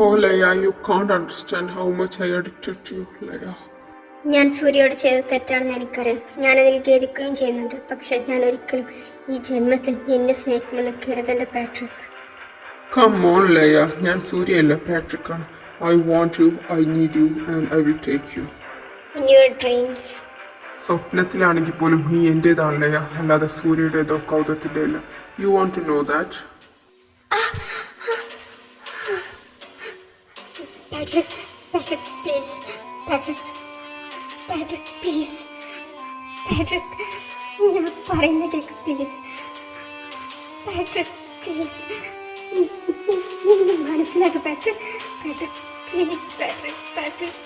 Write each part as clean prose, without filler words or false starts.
Oh, Leia, you can't understand how much I addicted to you, Leia. ഞാൻ സൂര്യയോട് ചെയ്തത് തെറ്റാണെന്ന് എനിക്കറിയാം. ഞാനതിൽ ഖേദിക്കുകയും ചെയ്യുന്നുണ്ട്. പക്ഷെ ഞാൻ ഒരിക്കലും ഈ ജന്മത്തിൽ നിന്നെ സ്നേഹിക്കുമെന്ന് കരുതേണ്ട പാട്രിക്. Come on, Leia. ഞാൻ സൂര്യയല്ല, പാട്രിക് ആണ്. I want you, I need you, and I will take you. In your dreams. സ്വപ്നത്തിലാണെങ്കിൽ പോലും നീ എന്റേതാണ്, ലയ, അല്ലാതെ സൂര്യയുടേതോ കൗതത്തിൻ്റെ അല്ല. You want to know that? Patrick, Patrick, please. Patrick, Patrick, please. Patrick, ഞാൻ പറയുന്ന കേൾക്ക്, പ്ലീസ്. Patrick, please. നീ മനസ്സിലാക്കുക Patrick. Patrick, please. Patrick, Patrick.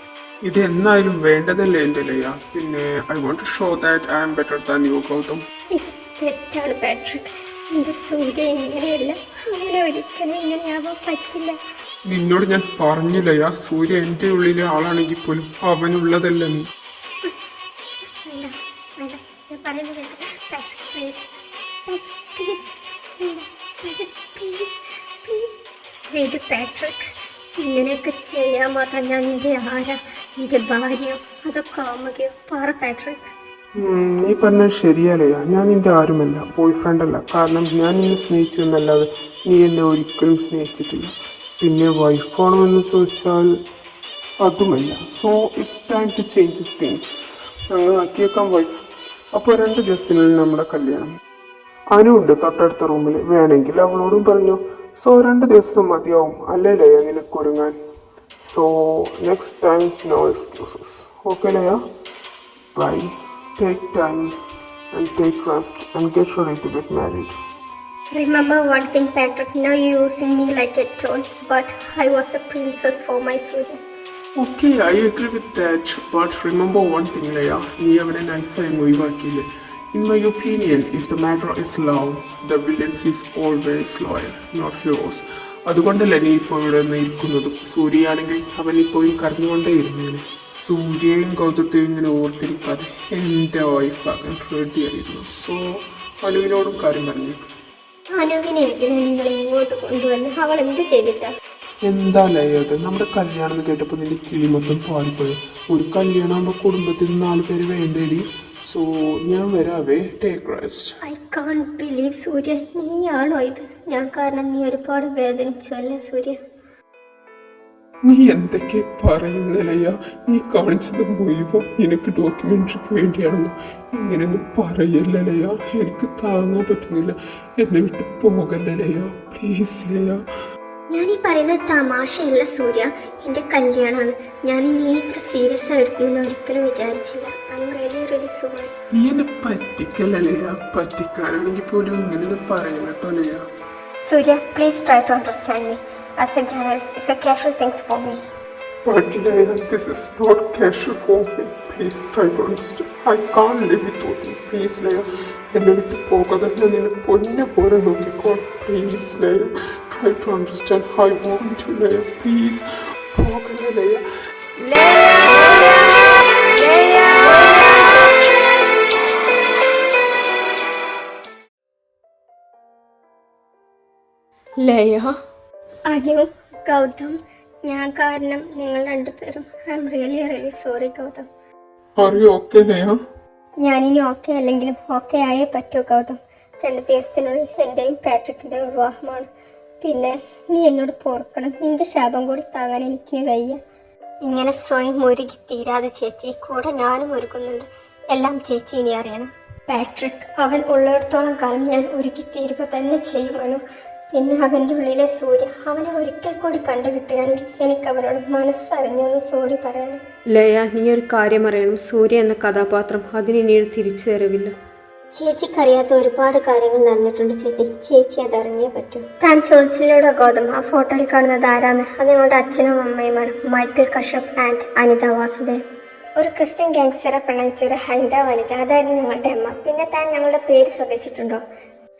ഇത് എന്നായാലും വേണ്ടതല്ലേ എൻ്റെ ലയ. പിന്നെ I want to show that I am better than you, Gautham. ഇത് തെറ്റാണ് പാട്രിക്. എൻ്റെ സൂര്യ ഇങ്ങനെയല്ല. അവനെ ഒരിക്കലും ഇങ്ങനെയാവാൻ പറ്റില്ല. നിന്നോട് ഞാൻ പറഞ്ഞില്ലയാ, സൂര്യ എൻ്റെ ഉള്ളിലെ ആളാണെങ്കിൽ പോലും അവനുള്ളതല്ല നീ. വേണ്ട, വേണ്ട, ഞാൻ പറയുന്നത് കേൾക്ക്. Patrick, please. Patrick, please. വേണ്ട, പാട്രിക്, പ്ലീസ്, പ്ലീസ്. വേണ്ട പാട്രിക്, ഇങ്ങനെയൊക്കെ ചെയ്യാൻ മാത്രം ഞാൻ നിന്റെ ആരാ? നിന്റെ ഭാര്യയോ അതോ കാമുകയോ? പറ പാട്രിക്. നീ പറഞ്ഞത് ശരിയല്ലയാ. ഞാൻ നിന്റെ ആരുമല്ല, ബോയ് ഫ്രണ്ട് അല്ല. കാരണം ഞാൻ നിന്നെ സ്നേഹിച്ചു എന്നല്ലാതെ നീ എന്നെ ഒരിക്കലും സ്നേഹിച്ചിട്ടില്ല. പിന്നെ വൈഫാണോ എന്ന് ചോദിച്ചാൽ അതുമല്ല. So it's time to change things. അങ്ങ് ആക്കിയേക്കാം വൈഫ്. അപ്പോൾ 2 ദിവസത്തിനുള്ളിൽ നമ്മുടെ കല്യാണം. അനുണ്ട് തൊട്ടടുത്ത റൂമിൽ, വേണമെങ്കിൽ അവളോടും പറഞ്ഞു. സോ 2 ദിവസം മതിയാവും അല്ലേ ലയ നിനക്കൊരുങ്ങാൻ? So next time no excuses. Okay Laya, bye. Take time and take rest and get ready to get married. Remember one thing, Patrick. Now you're using me like a toy, but I was a princess for my Surya. Okay, I agree with that. But remember one thing, Leia. നീ അവനെ നൈസായി ഒഴിവാക്കിയില്ലേ? In my opinion, if the matter is love, the villains is always loyal, not heroes. അതുകൊണ്ടല്ലേ നീ ഇപ്പോൾ ഇവിടെ നിന്ന് ഇരിക്കുന്നതും. സൂര്യയാണെങ്കിൽ അവൻ ഇപ്പോഴും കരഞ്ഞുകൊണ്ടേ ഇരുന്നേനെ. സൂര്യയും ഗൗതത്തെയും ഇങ്ങനെ ഓർത്തിരിക്കാതെ എൻ്റെ വൈഫാകാൻ റെഡിയായിരുന്നു. സോ അനുവിനോടും കാര്യം പറഞ്ഞേക്ക്. അനുവിനെ എന്തിനാ നിങ്ങൾ ഇങ്ങോട്ട് കൊണ്ടുവന്ന്? അവൾ എന്ത് ചെയ്തിട്ടാ? എന്താ ലയത്, നമ്മുടെ കല്യാണം എന്ന് കേട്ടപ്പോൾ നിന്റെ കിളി മൊത്തം പാടിപ്പോയി. ഒരു കല്യാണം ആകുമ്പോൾ കുടുംബത്തിൽ 4 പേര് വേണ്ടേടി. സോ ഞാൻ വരാവേ, take rest. I can't believe Surya, നീയാണോ ഇത്? ഞാൻ കാരണം നീ ഒരുപാട് വേദനിച്ചു അല്ലേ സൂര്യ? നീ എന്തൊക്കെ പറയുന്നില്ലയ്യ? നീ കാണിച്ചത് മുഴുവൻ നിനക്ക് ഡോക്യുമെന്ററിക്ക് വേണ്ടിയാണെന്നോ? ഇങ്ങനെയൊന്നും പറയല്ലയ്യ, എനിക്ക് താങ്ങാൻ പറ്റുന്നില്ല. എന്നെ വിട്ട് പോകല്ലയ്യ, പ്ലീസ് ലയ്യ. ഞാനീ പറയുന്നത് തമാശയല്ല സൂര്യ, എൻ്റെ കല്യാണമാണ്. ഞാൻ ഇനി ഇത്ര സീരിയസ് ആയി എടുക്കുമെന്ന് ഒരിക്കലും വിചാരിച്ചില്ല. I M really really sorry. നീ എന്നെ പറ്റിക്കല്ലയ്യ. പറ്റിക്കാനാണെങ്കിൽ പോലും ഇങ്ങനെയൊന്നും പറയല്ലോ ലയ്യ. Surya, please try to understand me. As a journalist, it's a casual thing for me. But Leia, this is not casual for me. Please try to understand. I can't live without you. Please Leia, എന്നെ വിട്ട് പോകാതെ ഞാൻ നിന്നെ പൊന്നെ പോലെ നോക്കിക്കോളാം. Please Leia, try to understand. I want you Leia. Please പോകല്ലേ Leia. Laya, Anu, Gautham, ഞാൻ കാരണം നിങ്ങൾ 2 പേരും I'm really really sorry Gautham. Are you okay Leia? ഞാനിനി ഓക്കെ അല്ലെങ്കിലും ഓക്കെ ആയേ പറ്റൂ ഗൗതം. 2 ദിവസത്തിനുള്ളിൽ എൻ്റെയും പാട്രിക്കിൻ്റെയും വിവാഹമാണ്. പിന്നെ നീ എന്നോട് പോർക്കണം. നിന്റെ ശാപം കൂടി താങ്ങാൻ എനിക്ക് വയ്യ. ഇങ്ങനെ സ്വയം ഒരുക്കി തീരാതെ ചേച്ചി, കൂടെ ഞാനും ഒരുക്കുന്നുണ്ട്. എല്ലാം ചേച്ചി ഇനി അറിയണം. പാട്രിക് അവൻ ഉള്ളിടത്തോളം കാലം ഞാൻ ഒരുക്കി തീരുക തന്നെ ചെയ്യുമെന്നു. പിന്നെ അവൻ്റെ ഉള്ളിലെ സൂര്യ, അവനെ ഒരിക്കൽ കൂടി കണ്ടു കിട്ടുകയാണെങ്കിൽ എനിക്ക് അവനോട് മനസ്സറിഞ്ഞൊന്ന് സോറി പറയണം. ലയ, നീ ഒരു കാര്യം അറിയണം. സൂര്യ എന്ന കഥാപാത്രം അതിനിയൊരു തിരിച്ചു വരവില്ല. ചേച്ചിക്കറിയാത്ത ഒരുപാട് കാര്യങ്ങൾ നടന്നിട്ടുണ്ട് ചേച്ചി. ചേച്ചി അതറിഞ്ഞേ പറ്റൂ. താൻ ചോദിച്ചില്ലൂടെ ഗൗതം, ആ ഫോട്ടോയിൽ കാണുന്നത് ആരാന്ന്? അത് ഞങ്ങളുടെ അച്ഛനും അമ്മയുമാണ്, മൈക്കിൾ കശ്യപ് ആൻഡ് അനിത വാസുദേവ്. ഒരു ക്രിസ്ത്യൻ ഗാങ്സ്റ്ററെ പ്രണയിച്ച ഒരു ഹൈന്ദവ വനിത, അതായിരുന്നു ഞങ്ങളുടെ അമ്മ. പിന്നെ താൻ ഞങ്ങളുടെ പേര് ശ്രദ്ധിച്ചിട്ടുണ്ടോ?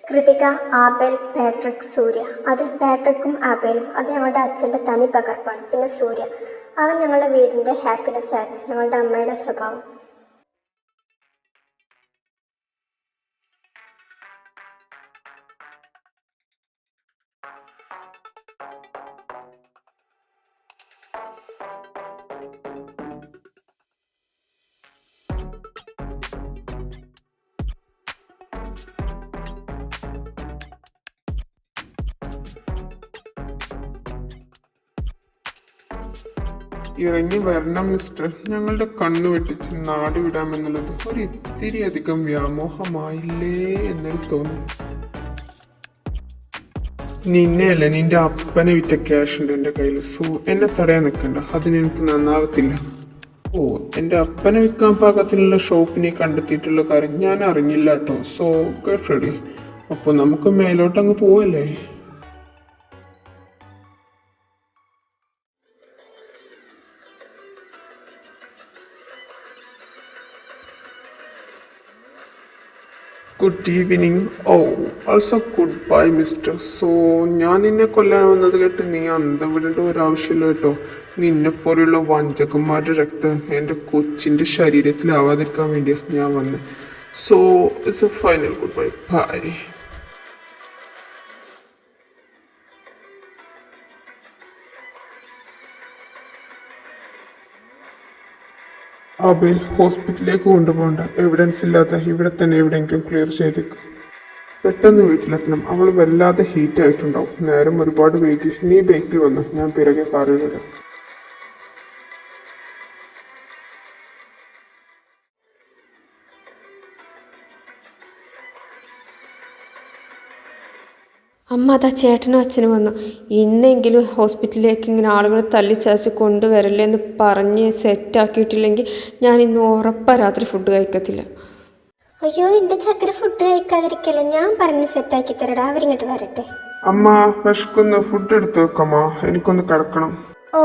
കൃതിക, ആബേൽ, പാട്രിക്, സൂര്യ. അതിൽ പാട്രിക്കും ആബേലും അത് ഞങ്ങളുടെ അച്ഛൻ്റെ തനി പകർപ്പാണ്. പിന്നെ സൂര്യ, അവൻ ഞങ്ങളുടെ വീടിൻ്റെ ഹാപ്പിനെസ് ആയിരുന്നു, ഞങ്ങളുടെ അമ്മയുടെ സ്വഭാവം. ഇറങ്ങി വരണം മിസ്റ്റർ. ഞങ്ങളുടെ കണ്ണു വെട്ടിച്ച് നാട് വിടാമെന്നുള്ളത് ഒരു ഇത്തിരി അധികം വ്യാമോഹമായില്ലേ എന്നൊരു തോന്നും. നിന്നെയല്ല, നിന്റെ അപ്പനെ വിറ്റ ക്യാഷ് ഉണ്ട് എൻ്റെ കയ്യിൽ. സോ എന്നെ തടയാൻ നിൽക്കണ്ട, അതിനെനിക്ക് നന്നാവത്തില്ല. ഓ, എൻ്റെ അപ്പനെ വിൽക്കാൻ പാകത്തിലുള്ള ഷോപ്പിനെ കണ്ടെത്തിയിട്ടുള്ള കാര്യം ഞാൻ അറിഞ്ഞില്ല കേട്ടോ. So get ready. അപ്പോൾ നമുക്ക് മേലോട്ടങ്ങ് പോവല്ലേ? Good evening. Oh, also goodbye mister. So ഞാൻ നിന്നെ കൊല്ലാൻ വന്നത് കേട്ട് നീ അന്തം വിടേണ്ട ഒരാവശ്യമില്ല കേട്ടോ. നിന്നെപ്പോലെയുള്ള വഞ്ചകന്മാരുടെ രക്തം എൻ്റെ കൊച്ചിൻ്റെ ശരീരത്തിലാവാതിരിക്കാൻ വേണ്ടിയാണ് ഞാൻ വന്നത്. So it's a final good bye. Bye. Abel, ഹോസ്പിറ്റലിലേക്ക് കൊണ്ടുപോകണ്ട. എവിഡൻസ് ഇല്ലാത്ത ഇവിടെ തന്നെ എവിടെയെങ്കിലും ക്ലിയർ ചെയ്തേക്കും. പെട്ടെന്ന് വീട്ടിലെത്തണം. അവൾ വല്ലാതെ ഹീറ്റ് ആയിട്ടുണ്ടാവും. നേരം ഒരുപാട് വൈകി. നീ ബൈക്കിൽ വന്നു, ഞാൻ പിറകെ കാറിൽ വരാം. അമ്മ അതാ ചേട്ടനും അച്ഛനും വന്നു. ഇന്നെങ്കിലും ഹോസ്പിറ്റലിലേക്ക് ഇങ്ങനെ ആളുകൾ തല്ലിച്ചതച്ച് കൊണ്ടുവരല്ലേ എന്ന് പറഞ്ഞ് സെറ്റാക്കിയിട്ടില്ലെങ്കിൽ ഞാൻ ഇന്ന് ഉറപ്പാ രാത്രി ഫുഡ് കഴിക്കത്തില്ല. അയ്യോ, എൻ്റെ ചക്കര ഫുഡ് കഴിക്കാതിരിക്കല്ല, ഞാൻ പറഞ്ഞ് സെറ്റാക്കി തരടാ. അവരിങ്ങോട്ട് വരട്ടെ. അമ്മ വിശക്കുന്ന ഫുഡ് എടുത്തു വെക്കമ്മ, എനിക്കൊന്ന് കിടക്കണം. ഓ,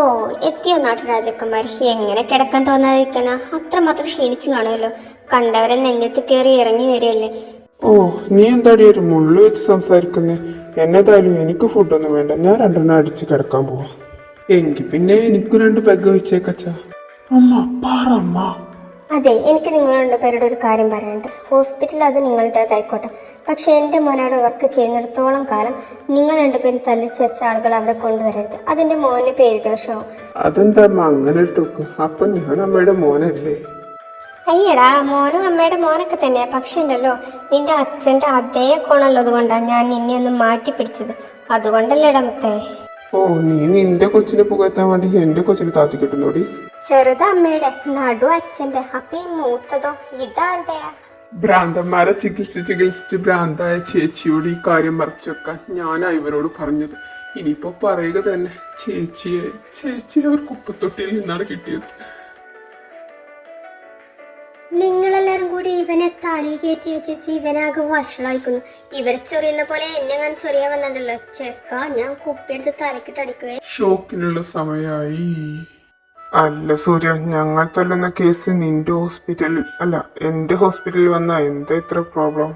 എത്തിയോ നാട്ടുരാജക്കന്മാർ? എങ്ങനെ കിടക്കാൻ തോന്നാതിരിക്കണ? അത്രമാത്രം ക്ഷീണിച്ചു കാണുമല്ലോ. കണ്ടവരെ നെഞ്ഞത്ത് കയറി ഇറങ്ങി വരികയല്ലേ. ഓ, നീ എന്താടി ഒരു മുള്ളു വെച്ച് സംസാരിക്കുന്നേ? എന്നതായാലും എനിക്ക് ഫുഡൊന്നും വേണ്ട. ഞാൻ 2 അടിച്ച് കിടക്കാൻ പോവാം. എങ്കിൽ പിന്നെ എനിക്ക് 2 പെഗ് വെച്ചേക്കച്ച. അമ്മ പാറമ്മ. അതെ, എനിക്ക് നിങ്ങൾ 2 പേരുടെ ഒരു കാര്യം പറയാനുണ്ട്. ഹോസ്പിറ്റൽ അത് നിങ്ങളുടേതായിക്കോട്ടെ, പക്ഷെ എൻ്റെ മോനോട് വർക്ക് ചെയ്യുന്നിടത്തോളം കാലം നിങ്ങൾ 2 പേരും തല്ലിച്ചേച്ച ആളുകൾ അവിടെ കൊണ്ടുവരരുത്. അതിൻ്റെ മോന് പേര് ദോഷമാവും. അതെന്താ അമ്മ അങ്ങനെ ഇട്ടോക്ക്? അപ്പൊ ഞാൻ അമ്മയുടെ മോനല്ലേ? അയ്യടാ, മോനും അമ്മയുടെ മോനൊക്കെ തന്നെയാ. പക്ഷെ ഉണ്ടല്ലോ, നിന്റെ അച്ഛൻ്റെ അതേ ഗുണമുള്ളത് കൊണ്ടാണ് ഞാൻ നിന്നെ ഒന്ന് മാറ്റി പിടിച്ചത്. അതുകൊണ്ടല്ലേടാ മുത്തേ. ഓ, നീ നിന്റെ കൊച്ചിനെ പുകഴ്ത്താൻ വേണ്ടി എന്റെ കൊച്ചിനെ താത്തി കിട്ടുന്നോടി. ചെറുത് അമ്മയുടെ, നടു അച്ഛൻ്റെ. അപ്പൊ ഈ മൂത്തതോ ഇതാരുടെയാ? ഭ്രാന്തന്മാരെ ചികിത്സിച്ച് ഭ്രാന്തായ ചേച്ചിയോട് ഈ കാര്യം മറച്ചു വെക്കാൻ ഞാനാ ഇവരോട് പറഞ്ഞത്. ഇനിയിപ്പോ പറയുക തന്നെ. ചേച്ചിയെ ഒരു കുപ്പത്തൊട്ടിയിൽ നിന്നാണ് കിട്ടിയത്. നിങ്ങളെല്ലാരും കൂടി ഇവനെ തലയിൽ കയറ്റി വെച്ച് ഇവനാകെ വഷളായിക്കുന്നു. ഇവരെ ചൊറിയുന്ന പോലെ എന്നെ ഞാൻ ചൊറിയാൻ വന്നിട്ടുണ്ടല്ലോ. ചെക്ക, ഞാൻ കുപ്പിയെടുത്ത് തലക്കിട്ടടിക്കുവേ. ഷോക്കിനുള്ള സമയമായി. അല്ല സൂര്യ, ഞങ്ങൾ തല്ലുന്ന കേസ് നിന്റെ ഹോസ്പിറ്റലിൽ അല്ല എന്റെ ഹോസ്പിറ്റലിൽ വന്ന എന്താ ഇത്ര പ്രോബ്ലം?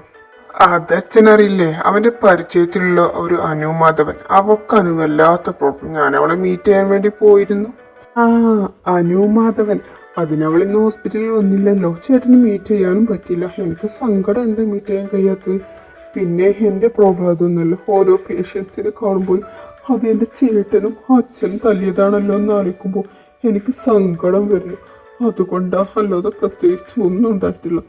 അതച്ഛനറിയില്ലേ? അവന്റെ പരിചയത്തിലുള്ള ഒരു അനുമാധവൻ. അവക്ക് അനുവല്ലാത്ത പ്രോബ്ലം. ഞാൻ അവളെ മീറ്റ് ചെയ്യാൻ വേണ്ടി പോയിരുന്നു. ആ, അനുമാധവൻ. അതിനവൾ ഇന്ന് ഹോസ്പിറ്റലിൽ വന്നില്ലല്ലോ. ചേട്ടന് മീറ്റ് ചെയ്യാനും പറ്റില്ല. എനിക്ക് സങ്കടമുണ്ട് മീറ്റ് ചെയ്യാൻ കഴിയാത്തത്. പിന്നെ എൻ്റെ പ്രോബ്ലം അതൊന്നുമല്ല. ഓരോ പേഷ്യൻസിനെ കാണുമ്പോൾ അത് എൻ്റെ ചേട്ടനും അച്ഛനും തല്ലിയതാണല്ലോ എന്ന് ആലോചിക്കുമ്പോൾ എനിക്ക് സങ്കടം വരുന്നു. അതുകൊണ്ടാ, അല്ലാതെ പ്രത്യേകിച്ച് ഒന്നും ഉണ്ടായിട്ടില്ല.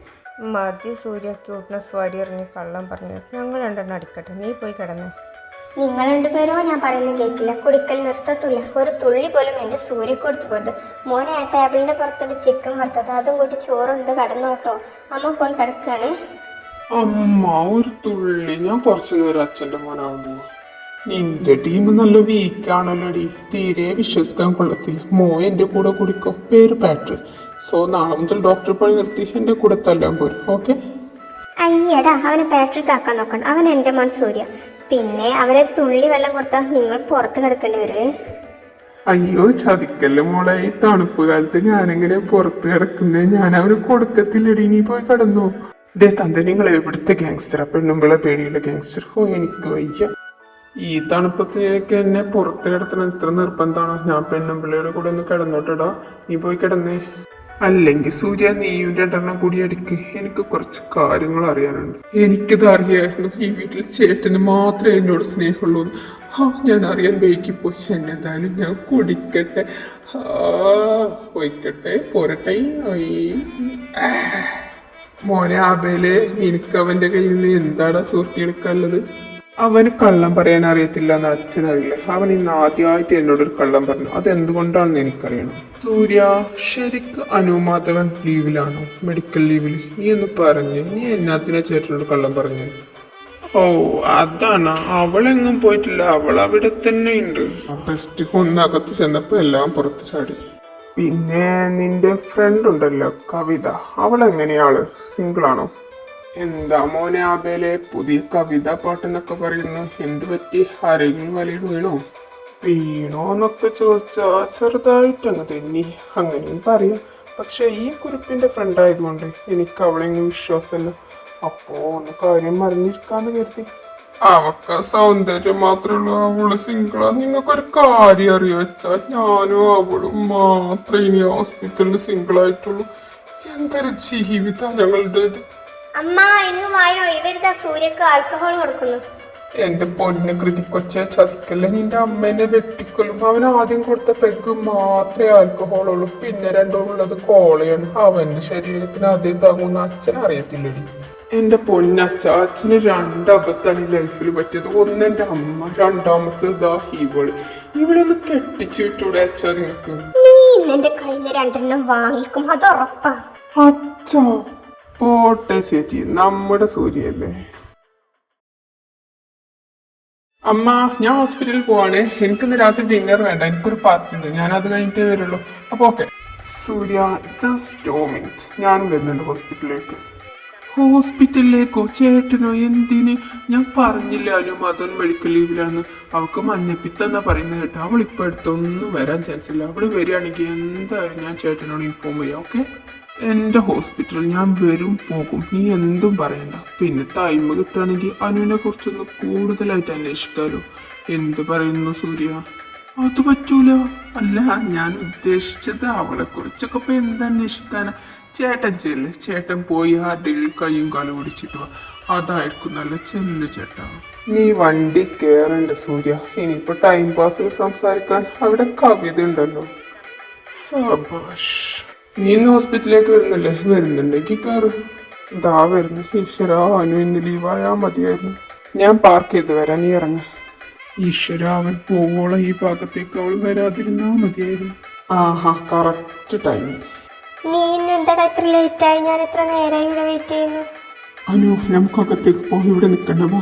മതി സൂര്യ, ക്യൂട്ട്നസ് വാരി എറിഞ്ഞ് കള്ളം പറഞ്ഞത്. ഞങ്ങൾ 2 അടിക്കട്ടെ, നീ പോയി കിടന്നേ. നിങ്ങൾ 2 പേരോ ഞാൻ പറയുന്നത് കേൾക്കില്ല. കുടിക്കൽ നിർത്തത്തില്ല. ഒരു തുള്ളി പോലും എൻ്റെ സൂര്യ കൊടുത്തു പോരുത്. മോനെ ആ ടേബിളിൻ്റെ പുറത്തൊരു ചിക്കൻ വറുത്തത്, അതും കൂട്ടി ചോറുണ്ട് കടന്നോട്ടോ. അമ്മ പോയി കിടക്കുകയാണ്. അമ്മ ഒരു തുള്ളി, ഞാൻ കുറച്ചു നേരം അച്ഛൻ്റെ മോനാകുമ്പോ. നിന്റെ ടീം നല്ല വീക്കാണല്ലോടി. തീരെ വിശ്വസിക്കാൻ കൊള്ളത്തില്ല. എൻ്റെ കൂടെ കുടിക്കോ. പേര് പാട്രിക്. സോ നാളെ മുതൽ ഡോക്ടർ പണി നിർത്തി എൻ്റെ കൂടെ തല്ലാൻ പോരും. ഓക്കെ? അയ്യടാ, അവനെ പാട്രിക് ആക്കാൻ നോക്കണം. അവൻ എൻ്റെ മോൻ സൂര്യ. പിന്നെ അവനൊരു തുള്ളി വെള്ളം കൊടുത്താൽ നിങ്ങൾ പുറത്ത് കിടക്കേണ്ടി വരുവേ. അയ്യോ ചതിക്കല്ലേ മോളെ. ഈ തണുപ്പ് കാലത്ത് ഞാനെങ്ങനെ പുറത്ത് കിടക്കുന്നേ? ഞാൻ അവന് കൊടുക്കത്തില്ലടി. നീ പോയി കിടന്നോ. ദേ തന്റെ, നിങ്ങൾ എവിടുത്തെ ഗാങ്സ്റ്ററാ? പെണ്ണുമ്പിളെ പേടിയുള്ള ഗാങ്സ്റ്റർ. ഓ, എനിക്ക് വയ്യ. ഈ തണുപ്പത്ത് എനിക്ക് എന്നെ പുറത്ത് കിടത്തണം ഇത്ര നിർബന്ധമാണോ? ഞാൻ പെണ്ണുമ്പിള്ളയുടെ കൂടെ ഒന്ന് കിടന്നോട്ടടാ. നീ പോയി കിടന്നേ. അല്ലെങ്കിൽ സൂര്യ, നീയും 2 കൂടി അടിക്ക്. എനിക്ക് കുറച്ച് കാര്യങ്ങൾ അറിയാനുണ്ട്. എനിക്കിത് അറിയായിരുന്നു. ഈ വീട്ടിൽ ചേട്ടന് മാത്രമേ എന്നോട് സ്നേഹമുള്ളൂ. ഞാൻ അറിയാൻ വൈകിപ്പോയി. എന്നതായാലും ഞാൻ കുടിക്കട്ടെ. ഒഴിക്കട്ടെ, പോരട്ടെ. മോനെ ആബേലെ, നിനക്ക് അവന്റെ കയ്യിൽ നിന്ന് എന്താടാ ചോർത്തിയെടുക്കാനുള്ളത്? അവന് കള്ളം പറയാൻ അറിയത്തില്ല എന്ന് അച്ഛനറിയില്ല. അവൻ ഇന്ന് ആദ്യമായിട്ട് എന്നോടൊരു കള്ളം പറഞ്ഞു. അതെന്തുകൊണ്ടാണെന്ന് എനിക്കറിയണം. സൂര്യ, ശരിക്കും അനുമാധവൻ ലീവിലാണോ? മെഡിക്കൽ ലീവിൽ? നീ ഒന്ന് പറഞ്ഞ്, നീ എന്നാത്തിനാ ചേട്ടനോട് കള്ളം പറഞ്ഞു? ഓ, അതാണ്. അവളെങ്ങും പോയിട്ടില്ല, അവൾ അവിടെ തന്നെ ഉണ്ട്. ബെസ്റ്റ് ഒന്നകത്ത് ചെന്നപ്പോ എല്ലാം പുറത്ത് ചാടി. പിന്നെ നിന്റെ ഫ്രണ്ട് ഉണ്ടല്ലോ കവിത, അവളെങ്ങനെയാള്? സിംഗിളാണോ? എന്താ മോനെ ആബേലെ, പുതിയ കവിത പാട്ടെന്നൊക്കെ പറയുന്നു. എന്ത് പറ്റി? ആരെങ്കിലും വലയിൽ വീണോ? വീണോന്നൊക്കെ ചോദിച്ചാ ചെറുതായിട്ട് അങ്ങ് തെന്നി, അങ്ങനെയും പറയാം. പക്ഷെ ഈ കുറിപ്പിന്റെ ഫ്രണ്ട് ആയതുകൊണ്ട് എനിക്ക് അവളെങ്ങും വിശ്വാസമല്ല. അപ്പോ ഒന്ന് കാര്യം അറിഞ്ഞിരിക്കാന്ന് കരുതി. അവക്ക സൗന്ദര്യം മാത്രമല്ല, അവള് സിംഗിളാ. നിങ്ങൾക്കൊരു കാര്യം അറിയോ വെച്ചാ, ഞാനും അവളും മാത്രമേ ഇനി ഹോസ്പിറ്റലിൽ സിംഗിൾ ആയിട്ടുള്ളൂ. എന്തൊരു ജീവിതാ ഞങ്ങളുടേത്. അമ്മ ഇന്ന് വായോ, ഇവരിതാ സൂര്യക്ക് ആൽക്കഹോൾ കൊടുക്കുന്നു. എന്റെ പൊന്ന് കൃതി കൊച്ചെ, ചതിക്കല്ലേ. നിന്റെ അമ്മേനെ വെട്ടിക്കൊല്ലും. അവൻ ആദ്യം കൊടുത്ത പെഗ് മാത്രമേ ആൽക്കഹോൾ ഉള്ളൂ, പിന്നെ രണ്ടുള്ളത് കോളയാണ്. അവന്റെ ശരീരത്തിന് അതേ താങ്ങുന്ന അച്ഛൻ അറിയത്തില്ലടി. എന്റെ പൊന്നച്ഛ, അച്ഛന് രണ്ടബത്താണ് ഈ ലൈഫിൽ പറ്റിയത്. ഒന്ന് എന്റെ അമ്മ, രണ്ടാമത്തെ ഇതാ ഇവള്. ഇവളൊന്ന് കെട്ടിച്ചു വിട്ടൂടെ അച്ഛാ നിങ്ങക്ക്? നീ ഇന്ന് എന്റെ കയ്യിൽ നിന്ന് രണ്ടെണ്ണം വാങ്ങിക്കും, അത് ഉറപ്പാ. അച്ഛാ പോട്ടെ ചേച്ചി, നമ്മുടെ സൂര്യല്ലേ. അമ്മ, ഞാൻ ഹോസ്പിറ്റലിൽ പോവാണ്. എനിക്കിന്ന് രാത്രി ഡിന്നർ വേണ്ട, എനിക്കൊരു പാർട്ടി ഉണ്ട്. ഞാൻ അത് കഴിഞ്ഞിട്ടേ വരുള്ളൂ. അപ്പൊ ഓക്കെ. സൂര്യ, ജസ്റ്റ് 2 minutes, ഞാനും വരുന്നുണ്ട് ഹോസ്പിറ്റലിലേക്ക്. ഹോസ്പിറ്റലിലേക്കോ? ചേട്ടനോ? എന്തിന്? ഞാൻ പറഞ്ഞില്ല അനുമാധവൻ മെഡിക്കൽ ലീവിലാന്ന്. അവൾക്ക് മഞ്ഞപ്പിത്തെന്നാ പറയുന്നത് കേട്ടോ. അവളിപ്പോ അടുത്തൊന്നും വരാൻ ചാൻസ് ഇല്ല. അവള് വരികയാണെങ്കിൽ എന്തായാലും ഞാൻ ചേട്ടനോട് ഇൻഫോം ചെയ്യാം. ഓക്കെ? എൻ്റെ ഹോസ്പിറ്റലിൽ ഞാൻ വരും പോകും, നീ എന്തും പറയണ്ട. പിന്നെ ടൈം കിട്ടുകയാണെങ്കിൽ അനുവിനെ കുറിച്ചൊന്ന് കൂടുതലായിട്ട് അന്വേഷിക്കാലോ. എന്ത് പറയുന്നു സൂര്യ? അത് പറ്റൂല. അല്ല, ഞാൻ ഉദ്ദേശിച്ചത് അവളെ കുറിച്ചൊക്കെ ഇപ്പൊ എന്തന്വേഷിക്കാനാ? ചേട്ടൻ ചെല്ല്, ചേട്ടൻ പോയി ആരുടെയും കൈയും കാലും ഓടിച്ചിട്ട് വാ. അതായിരിക്കും നല്ല. ചെല്ല് ചേട്ടാ. നീ വണ്ടി കേറണ്ട സൂര്യ. ഇനിയിപ്പോ ടൈം പാസിന് സംസാരിക്കാൻ അവിടെ കവിത ഉണ്ടല്ലോ. സബാഷ്. നീ ഇന്ന് ഹോസ്പിറ്റലിലേക്ക് വരുന്നില്ലേ? വരുന്നുണ്ടെങ്കിൽ കയറ്. ഇതാ വരുന്നു. ഈശ്വര, അനു ഇന്ന് ലീവായാ മതിയായിരുന്നു. ഞാൻ പാർക്ക് ചെയ്ത് വരാൻ, നീ ഇറങ്ങ. ഈശ്വര, അവൻ പോവോളം ഈ ഭാഗത്തേക്ക് അവൾ വരാതിരുന്നാ മതിയായിരുന്നു. ആഹാ, കറക്റ്റ് ടൈം. നീ ഇന്ന് എന്താടാ ഇത്ര ലേറ്റ് ആയി? ഞാൻ എത്ര നേരമായി ഇവിടെ വെയിറ്റ് ചെയ്യുന്നു. അനു, നമുക്കകത്തേക്ക് പോയി, ഇവിടെ നിൽക്കണ്ടവാ.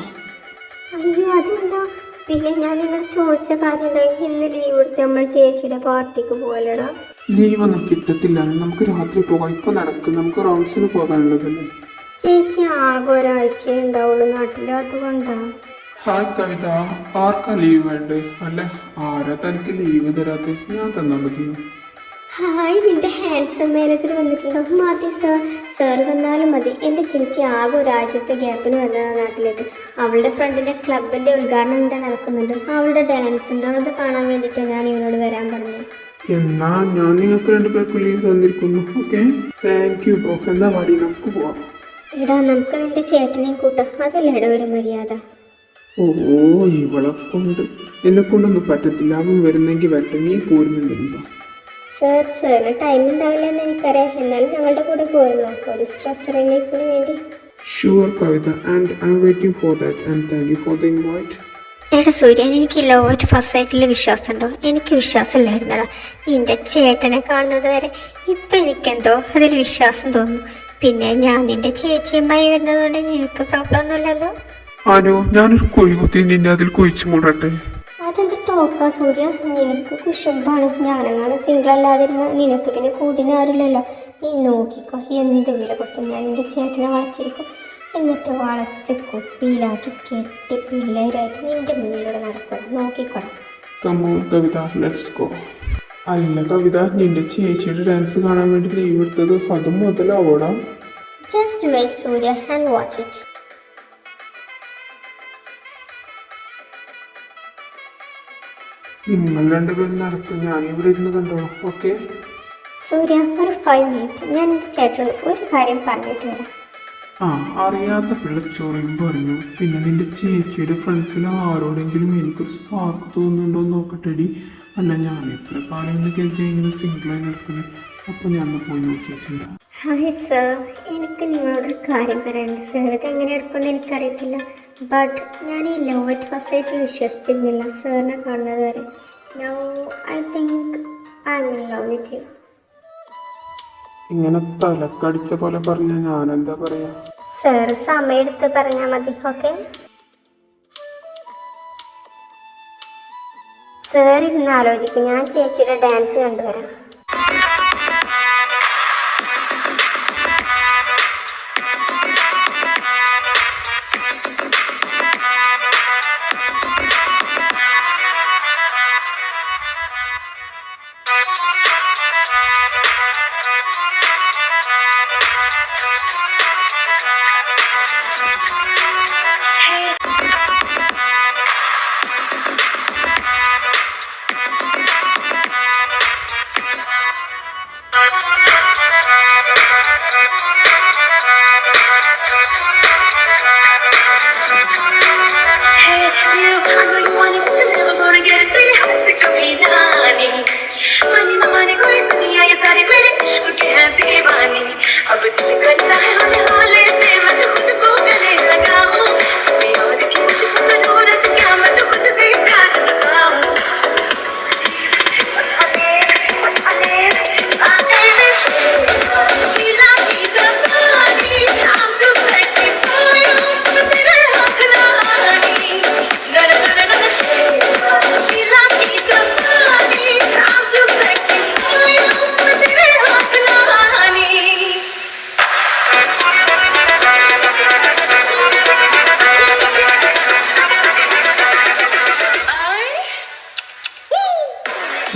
അയ്യോ, അതെന്താ? പിന്നെ ഞാൻ എന്നോട് ചോദിച്ച കാര്യം എന്താ? ഇന്ന് ലീവ് എടുത്ത് നമ്മൾ ചേച്ചിയുടെ പാർട്ടിക്ക് പോകലടാ. ലീവ് ഒന്നും കിട്ടത്തില്ല, നമുക്ക് രാത്രി പോകാം. ഇപ്പൊ നടക്കും, നമുക്ക് റൗണ്ട്സിന് പോകാനുള്ളതല്ലേ. ചേച്ചി ആകെ ഒരാഴ്ച ഉണ്ടാവുള്ളൂ നാട്ടിൽ, അതുകൊണ്ടാ. ഹായ് കവിത, ആർക്കാ ലീവ് വേണ്ടേ? അല്ല, ആരാ തനിക്ക് ലീവ് തരാത്ത? ഞാൻ തന്നാ മതിയോ? ഹായ്, നിന്റെ ഹാൻഡ്സം മാനേജർ വന്നിട്ടുണ്ടോ? മതി സാർ, സാർ വന്നാലും മതി. എൻ്റെ ചേച്ചി ആകെ ഒരാഴ്ചത്തെ ഗ്യാപ്പിന് വന്നതാണ് നാട്ടിലേക്ക്. അവളുടെ ഫ്രണ്ടിൻ്റെ ക്ലബിൻ്റെ ഉദ്ഘാടനം ഇവിടെ നടക്കുന്നുണ്ട്. അവളുടെ ഡാൻസ് ഉണ്ട്, അത് കാണാൻ വേണ്ടിയിട്ട് ഞാൻ ഇവനോട് വരാൻ പറഞ്ഞു. എന്നാ ഞാൻ നിങ്ങൾക്ക് 2 പേർക്ക് ലീവ് തന്നിരിക്കുന്നു. Okay, thank you bro. എന്നാ മടി, നമുക്ക് പോവാം. എടാ, നമുക്ക് നിന്റെ ചേട്ടനെയും കൂട്ടാം, അതല്ലേടാ ഒരു മര്യാദ. ഓ, ഇവളെ കൊണ്ട് എന്നെ കൊണ്ടൊന്നും പറ്റത്തില്ല. അവൻ വരുന്നെങ്കിൽ വരട്ടെ, നീ പോരുന്നുണ്ടെങ്കിൽ. സാർ, സാറിന് ടൈം ഉണ്ടാവില്ല എന്ന് എനിക്കറിയാം, എന്നാലും ഞങ്ങളുടെ കൂടെ പോരുന്നു, ഒരു സ്ട്രെസ് റിലീഫിന് വേണ്ടി. Sure Kavitha, and I M waiting for that, and thank you for the invite. എടാ സൂര്യൻ, എനിക്ക് ലോ അറ്റ് ഫസ്റ്റ് സൈറ്റിൽ വിശ്വാസമുണ്ടോ? എനിക്ക് വിശ്വാസമില്ലായിരുന്നടാ നിന്റെ ചേട്ടനെ കാണുന്നത് വരെ. ഇപ്പം എനിക്കെന്തോ അതിൽ വിശ്വാസം തോന്നുന്നു. പിന്നെ ഞാൻ നിന്റെ ചേച്ചിയുമായി വരുന്നതുകൊണ്ട് നിനക്ക് പ്രോബ്ലം ഒന്നുമില്ലല്ലോ. അനു, ഞാനൊരു കുഴി കുത്തി നിന്നെ അതിൽ കുഴിച്ചു മൂടട്ടെ? അതെന്ത് ടോക്കാ സൂര്യ? നിനക്ക് കുശുമ്പാണ്. ഞാനങ്ങനെ സിംഗിൾ അല്ലാതിരുന്ന നിനക്ക് പിന്നെ കൂടിനാരില്ലല്ലോ. നീ നോക്കിക്കോ, എന്ത് വില കൊടുത്തു ഞാൻ എൻ്റെ ചേട്ടനെ വളച്ചിരിക്കും. എന്നിട്ട് വളച്ച് കുപ്പിയിലാക്കി കെട്ടി പിള്ളേരായിട്ട് നിന്റെ മുന്നിലൂടെ നടക്കണം. നോക്കിക്കോണം. Come on Kavita, let's go. അല്ല കവിത, നിന്റെ ചേച്ചിയുടെ ഡാൻസ് കാണാൻ വേണ്ടി ലീവ് എടുത്തത് അതും മുതലാവോടാ? Just wait Surya and watch it. നിങ്ങൾ 2 പേരും നടക്കും, ഞാനിവിടെ ഇരുന്ന് കണ്ടോളാം. ഓക്കെ സൂര്യ, ഒരു 5 മിനിറ്റ്, ഞാൻ എൻ്റെ ചേട്ടനോട് ഒരു കാര്യം പറഞ്ഞിട്ട് വരാം. ആ, അറിയാത്ത പിള്ള ചൊറിയും പറഞ്ഞു. പിന്നെ നിന്റെ ചേച്ചിയുടെ ഫ്രണ്ട്സിൽ ആരോടെങ്കിലും എനിക്കൊരു സ്പാർക്ക് തോന്നുന്നുണ്ടോ എന്ന് നോക്കട്ടെടി. അല്ല, ഞാൻ എത്ര കാലം എന്ന് കരുതി ഇങ്ങനെ സിംഗിളായി നടക്കുന്നത്. അപ്പോൾ ഞാൻ ഒന്ന് പോയി നോക്കിയാൽ ചേരാം. ഹായ് സർ, എനിക്ക് നിങ്ങളോടൊരു കാര്യം പറയാനുണ്ട് സർ. ഇത് എങ്ങനെ എടുക്കുമെന്ന് എനിക്കറിയത്തില്ല, ബട്ട് ഞാൻ ഈ ലവ് അറ്റ് ഫസ്റ്റ് സൈറ്റിൽ വിശ്വസിച്ചിരുന്നില്ല സാറിനെ കാണുന്നത് വരെ. Now I think I'm in love with U. ഇങ്ങനെ തലക്കടിച്ച പോലെ പറഞ്ഞാൽ ഞാനെന്താ പറയാ? സർ സമയം എടുത്ത് പറഞ്ഞാൽ മതി, ഓക്കെ? സർ ഇരുന്ന് ആലോചിക്കും, ഞാൻ ചേച്ചിയുടെ ഡാൻസ് കണ്ടുവരാം.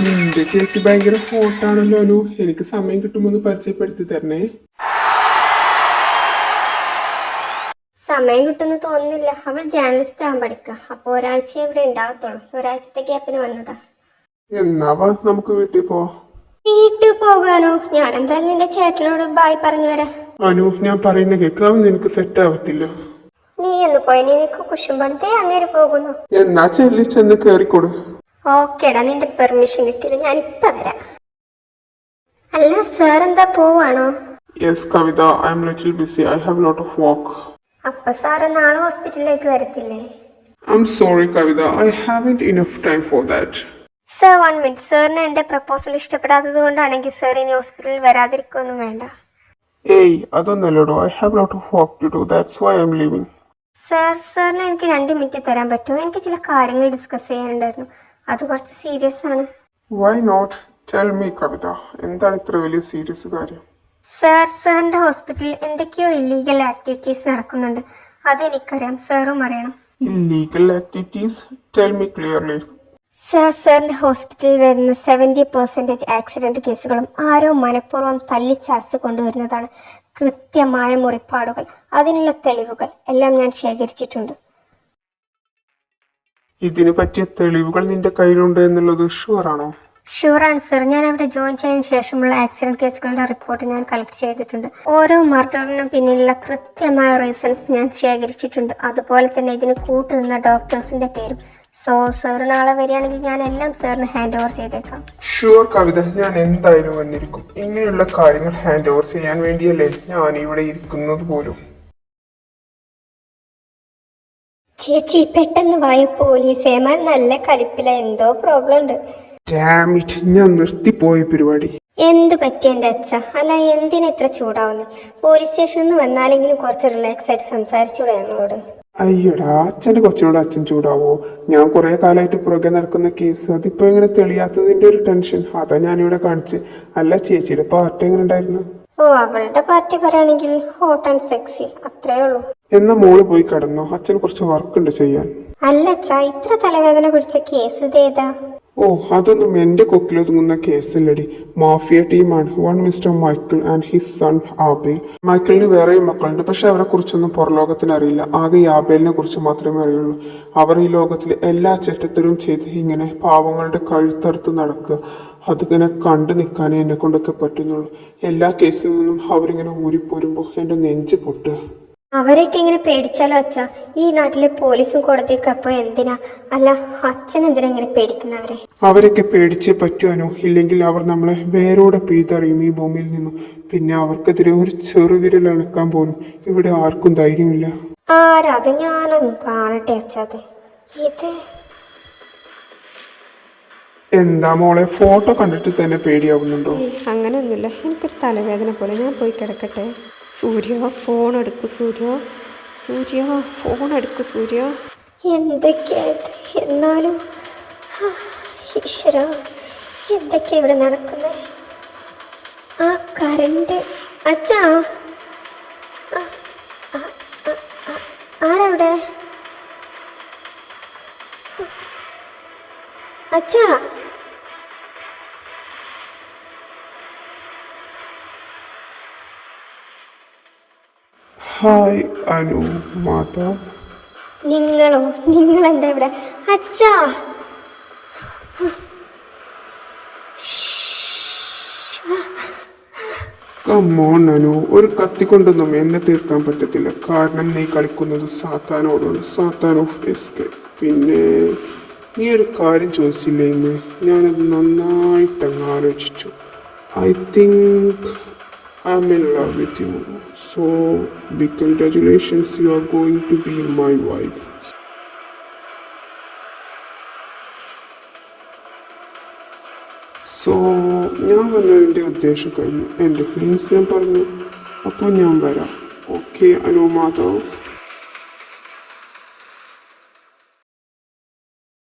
നിന്റെ ചേച്ചി ഭയങ്കര ഹോട്ടാണല്ലോ അനു. എനിക്ക് സമയം കിട്ടുമ്പോൾ ഒന്ന് പരിചയപ്പെടുത്തി തരണേ. സമയം കിട്ടുമെന്ന് തോന്നുന്നില്ല. അവൾ ജേർണലിസ്റ്റ് ആവാൻ പഠിക്കുക. അപ്പോൾ ഒരാഴ്ച ഇവിടെ ഉണ്ടാകത്തുള്ളൂ. ഒരാഴ്ചത്തെ ഗ്യാപ്പിന് വന്നതാ. എന്നാവാ നമുക്ക് വീട്ടിൽ പോവാം. വീട്ടിൽ പോകാനോ? ഞാൻ എന്തായാലും നിന്റെ ചേട്ടനോട് ബായ് പറഞ്ഞു വരാം. അനു, ഞാൻ പറയുന്ന കേൾക്കാവും നിനക്ക് സെറ്റ് ആവത്തില്ല. നീ എന്ന് പോയി, നിനക്ക് കുശുമ്പണത്തെ അങ്ങേര് പോകുന്നു. എന്നാ ചെല്ലി ചെന്ന് കേറിക്കൊടു. ഓക്കേടാ, നിന്റെ പെർമിഷൻ കിട്ടിയില്ല, ഞാനിപ്പോ വരാം. അല്ല സാർ എന്താ പോവാണോ? Yes Kavita, I am little busy. I have lot of work. അപ്പൊ സാറ് നാളെ ഹോസ്പിറ്റലിലേക്ക് വരത്തില്ലേ? I am sorry Kavita, I haven't enough time for that. Sir 1 minute. സാറിന് എന്റെ പ്രപ്പോസൽ ഇഷ്ടപ്പെടാത്തത് കൊണ്ടാണെങ്കിൽ സാർ ഇനി ഹോസ്പിറ്റലിൽ വരാതിരിക്കൊന്നും വേണ്ട. ഏയ് അതൊന്നല്ലോടോ, I have lot of work to do. That's why I am leaving. സാറിന് എനിക്ക് 2 മിനിറ്റ് തരാൻ പറ്റുമോ? എനിക്ക് ചില കാര്യങ്ങൾ ഡിസ്കസ് ചെയ്യാനുണ്ടായിരുന്നു. അത് കുറച്ച് സീരിയസ് ആണ്. Why not? Tell me Kavitha, എന്താണ് ഇത്ര വലിയ സീരിയസ് കാര്യം? സാറിന്റെ ഹോസ്പിറ്റലിൽ എന്തൊക്കെയോ ഇല്ലീഗൽ ആക്ടിവിറ്റീസ് നടക്കുന്നുണ്ട്. അതെനിക്കറിയാം, സാറും അറിയണം. Illegal activities? Tell me clearly. സാറിന്റെ ഹോസ്പിറ്റലിൽ വരുന്ന 70% ആക്സിഡന്റ് കേസുകളും ആരോ മനഃപൂർവ്വം തല്ലിച്ചാച്ച് കൊണ്ടുവരുന്നതാണ്. കൃത്യമായ മുറിപ്പാടുകൾ, അതിനുള്ള തെളിവുകൾ എല്ലാം ഞാൻ ശേഖരിച്ചിട്ടുണ്ട്. ഇതിനു പറ്റിയ തെളിവുകൾ നിന്റെ കയ്യിലുണ്ട് എന്നുള്ളത് ഷുവറാണോ? ഷുവറാണ് സർ. ഞാൻ അവിടെ ജോയിൻ ചെയ്തതിനു ശേഷമുള്ള ആക്സിഡന്റ് കേസുകളുടെ റിപ്പോർട്ട് ഞാൻ കളക്ട് ചെയ്തിട്ടുണ്ട്. ഓരോ മർഡറിനും പിന്നിലുള്ള കൃത്യമായ റീസൺസ് ഞാൻ ശേഖരിച്ചിട്ടുണ്ട്. അതുപോലെ തന്നെ ഇതിന് കൂട്ടുനിന്ന ഡോക്ടേഴ്സിന്റെ പേരും. സോ സർ നാളെ വരികയാണെങ്കിൽ ഞാൻ എല്ലാം സാറിന് ഹാൻഡ് ഓവർ ചെയ്തേക്കാം. ഷുവർ കവിത, ഞാൻ എന്തായാലും വന്നിരിക്കും. ഇങ്ങനെയുള്ള കാര്യങ്ങൾ ഹാൻഡ് ഓവർ ചെയ്യാൻ വേണ്ടിയല്ലേ ഞാൻ ഇവിടെ ഇരിക്കുന്നത് പോലും. ചേച്ചി പെട്ടെന്ന് വായു, പോലീസ് ഏമാൻ നല്ല കലിപ്പില, എന്തോ പ്രോബ്ലം ഉണ്ട്. ഡാം ഇറ്റ്, ഞാൻ നിർത്തിപ്പോയ പരിപാടി. എന്ത് പറ്റി എൻ്റെ അച്ഛ? അല്ല എന്തിനാ ഇത്ര ചൂടാവുന്നത്? പോലീസ് സ്റ്റേഷനിൽ നിന്ന് വന്നാലെങ്കിലും കുറച്ച് റിലാക്സ് ആയിട്ട് സംസാരിച്ചൂടെ ഞങ്ങളോട്? അയ്യടാ, അച്ഛൻ്റെ കൊച്ചിനോട് അച്ഛൻ ചൂടാവോ? ഞാൻ കുറെ കാലമായിട്ട് പുറകെ നടക്കുന്ന കേസ്, അതിപ്പോ ഇങ്ങനെ തെളിയാത്തതിന്റെ ഒരു ടെൻഷൻ, അതാ ഞാനിവിടെ കാണിച്ച്. അല്ല ചേച്ചിയുടെ പാർട്ടി എങ്ങനെ ഉണ്ടായിരുന്നു? ഓ, അവളുടെ പാർട്ടി പറയുകയാണെങ്കിൽ ഹോട്ട് ആൻഡ് സെക്സി, അത്രേ ഉള്ളൂ. എന്നാ മോള് പോയി കിടന്നോ, അച്ഛൻ കുറച്ച് വർക്ക് ഉണ്ട് ചെയ്യാൻ. അല്ല അച്ഛാ, ഇത്ര തലവേദന പിടിച്ച കേസ് ഇതേതാ? ഓ, അതൊന്നും എന്റെ കൊക്കിലൊതുങ്ങുന്ന കേസല്ലടി. മാഫിയ ടീമാണ്. One mister Michael and his son Abel. മൈക്കിളിന് വേറെയും മക്കളുണ്ട്, പക്ഷെ അവരെ കുറിച്ചൊന്നും പുറലോകത്തിന് അറിയില്ല. ആകെ ഈ ആബേലിനെ കുറിച്ച് മാത്രമേ അറിയുള്ളൂ. അവർ ഈ ലോകത്തിലെ എല്ലാ ചെറ്റത്തരും ചെയ്ത് ഇങ്ങനെ പാവങ്ങളുടെ കഴുത്തറുത്ത് നടക്കുക. അതിങ്ങനെ കണ്ടു നിൽക്കാനേ എന്നെ കൊണ്ടൊക്കെ പറ്റുന്നുള്ളൂ. എല്ലാ കേസിൽ നിന്നും അവരിങ്ങനെ ഊരിപ്പോരുമ്പോൾ എൻ്റെ നെഞ്ച് പൊട്ടുക. അവരെയൊക്കെ ഇങ്ങനെ പേടിച്ചാലോ അച്ഛാ? ഈ നാട്ടിലെ പോലീസും കോടതിയൊക്കെ അപ്പോൾ എന്തിനാ? അല്ല, അച്ഛൻ എന്തിനാ ഇങ്ങനെ പേടിക്കുന്നവരെ? അവരൊക്കെ പേടിച്ചേ പറ്റുവാനോ? ഇല്ലെങ്കിൽ അവർ നമ്മളെ വേരോടെ പിഴുതെറിയും ഈ ഭൂമിയിൽ നിന്നും. പിന്നെ അവർക്കെതിരെ ഒരു ചെറുവിരൽ അനക്കാൻ പോലും ഇവിടെ ആർക്കും ധൈര്യമില്ല. ആരാ അത്? ഞാനൊന്ന് കാണട്ടെ അച്ഛാത്. ഇത് എന്താ മോളെ, ഫോട്ടോ കണ്ടിട്ട് തന്നെ പേടിയാവുന്നുണ്ടോ? അങ്ങനെയൊന്നുമില്ല, എനിക്കൊരു തലവേദന പോലെ. ഞാൻ പോയി കിടക്കട്ടെ. സൂര്യ ഫോൺ എടുക്കൂ. സൂര്യ ഫോൺ എടുക്കൂ. സൂര്യ എന്തൊക്കെയാ ഇത്? എന്നാലും ഈശ്വര, എന്തൊക്കെയാ ഇവിടെ നടക്കുന്നത്? ആ കരണ്ട്. അച്ഛാ, ആരവിടെ? അച്ഛാ, ഹായ് അനു, മാതാവ്. നിങ്ങളോ? നിങ്ങളെന്താ ഇവിടെ? അച്ഛാ, കമ്മോൺ അനു, ഒരു കത്തി കൊണ്ടൊന്നും എന്നെ തീർക്കാൻ പറ്റത്തില്ല. കാരണം നീ കളിക്കുന്നത് സാത്താനോടാണ്, സാത്താൻ ഓഫ് എസ്കേപ്പ്. പിന്നെ നീ ഒരു കാര്യം ചോദിച്ചില്ലേ ഇന്ന്? ഞാനത് നന്നായിട്ടങ്ങ് ആലോചിച്ചു. I think I'm in love with you. So big congratulations, you are going to be my wife. So ഞാൻ വന്നതിൻ്റെ ഉദ്ദേശം കഴിഞ്ഞു. എൻ്റെ ഫീലിങ്സ് ഞാൻ പറഞ്ഞു. അപ്പോൾ ഞാൻ വരാം. ഓക്കെ അനു മാധവ്.